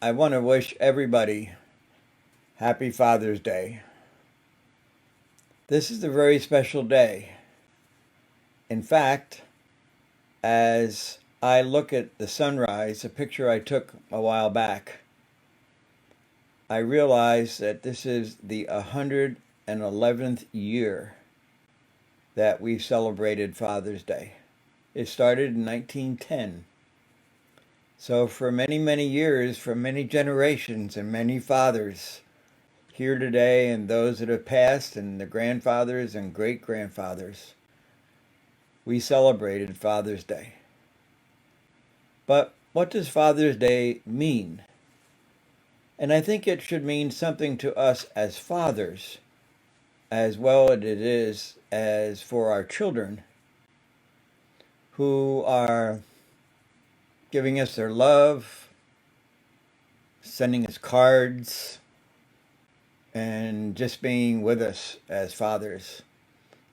I want to wish everybody happy Father's Day. This is a very special day. In fact, as I look at the sunrise, a picture I took a while back, I realize that this is the 111th year that we celebrated Father's Day. It started in 1910. So for many, many years, for many generations and many fathers here today and those that have passed and the grandfathers and great grandfathers, we celebrated Father's Day. But what does Father's Day mean? And I think it should mean something to us as fathers, as well as it is as for our children who are giving us their love, sending us cards, and just being with us as fathers.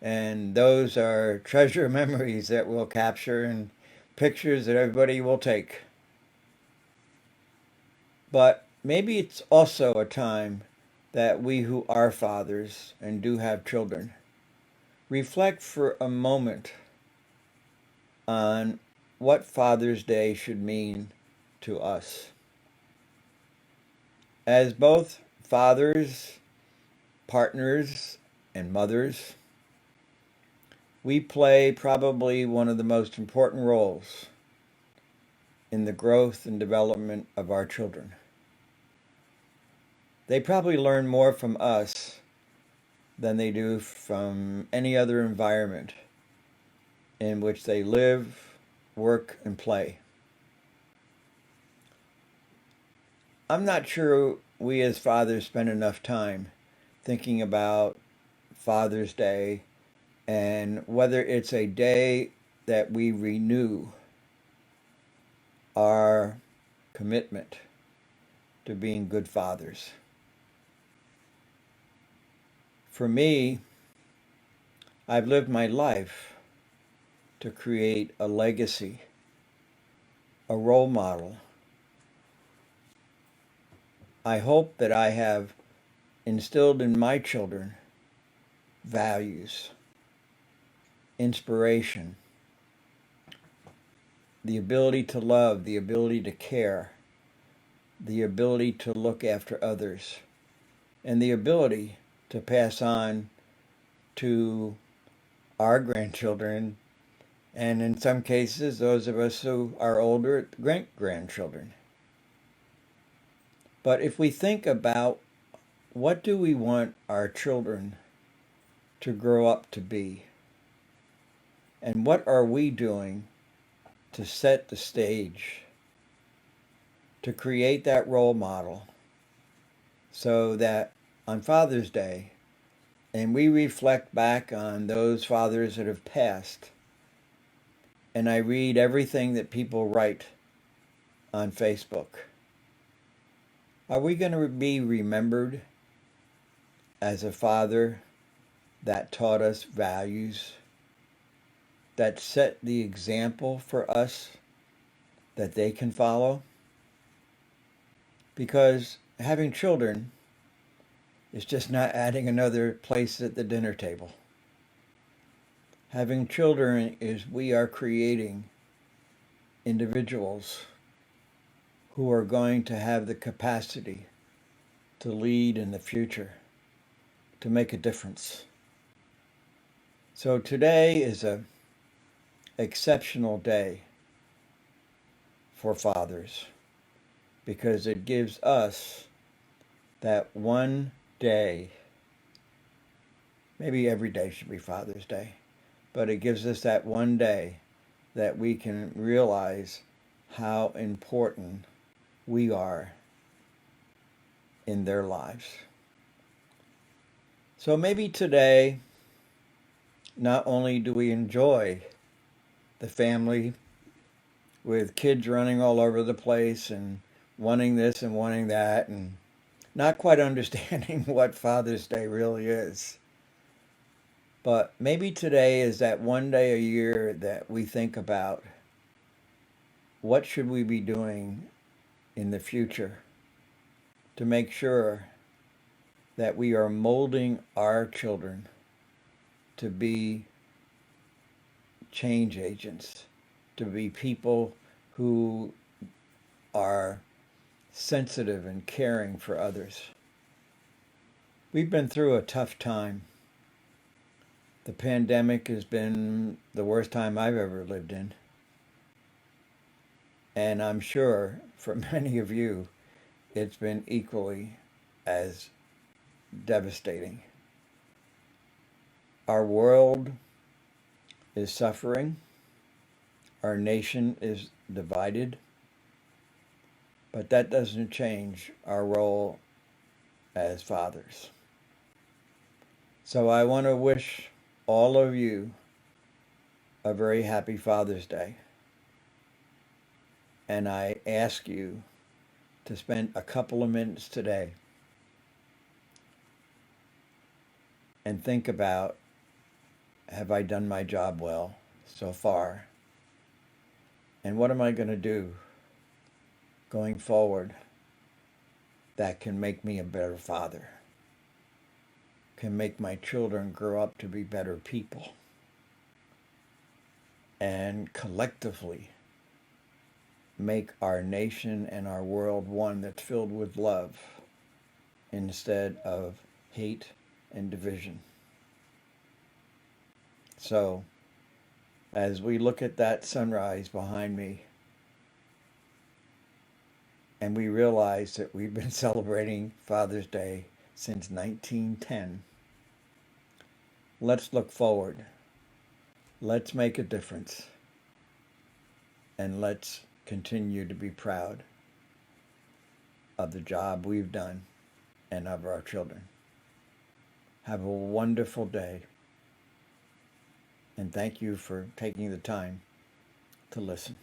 And those are treasure memories that we'll capture and pictures that everybody will take. But maybe it's also a time that we who are fathers and do have children reflect for a moment on what Father's Day should mean to us. As both fathers, partners, and mothers, we play probably one of the most important roles in the growth and development of our children. They probably learn more from us than they do from any other environment in which they live, work, and play. I'm not sure we as fathers spend enough time thinking about Father's Day and whether it's a day that we renew our commitment to being good fathers. For me, I've lived my life to create a legacy, a role model. I hope that I have instilled in my children values, inspiration, the ability to love, the ability to care, the ability to look after others, and the ability to pass on to our grandchildren, and in some cases, those of us who are older, great-grandchildren. But if we think about what do we want our children to grow up to be, and what are we doing to set the stage, to create that role model, so that on Father's Day, and we reflect back on those fathers that have passed, and I read everything that people write on Facebook, are we going to be remembered as a father that taught us values, that set the example for us that they can follow? Because having children is just not adding another place at the dinner table. Having children is we are creating individuals who are going to have the capacity to lead in the future, to make a difference. So today is an exceptional day for fathers because it gives us that one day, maybe every day should be Father's Day, but it gives us that one day that we can realize how important we are in their lives. So maybe today, not only do we enjoy the family with kids running all over the place and wanting this and wanting that and not quite understanding what Father's Day really is. But maybe today is that one day a year that we think about what should we be doing in the future to make sure that we are molding our children to be change agents, to be people who are sensitive and caring for others. We've been through a tough time. The pandemic has been the worst time I've ever lived in. And I'm sure for many of you, it's been equally as devastating. Our world is suffering. Our nation is divided. But that doesn't change our role as fathers. So I want to wish all of you a very happy Father's Day. And I ask you to spend a couple of minutes today and think about, have I done my job well so far? And what am I going to do going forward that can make me a better father, can make my children grow up to be better people, and collectively make our nation and our world one that's filled with love instead of hate and division. So, as we look at that sunrise behind me, and we realize that we've been celebrating Father's Day since 1910, let's look forward. Let's make a difference. And let's continue to be proud of the job we've done and of our children. Have a wonderful day. And thank you for taking the time to listen.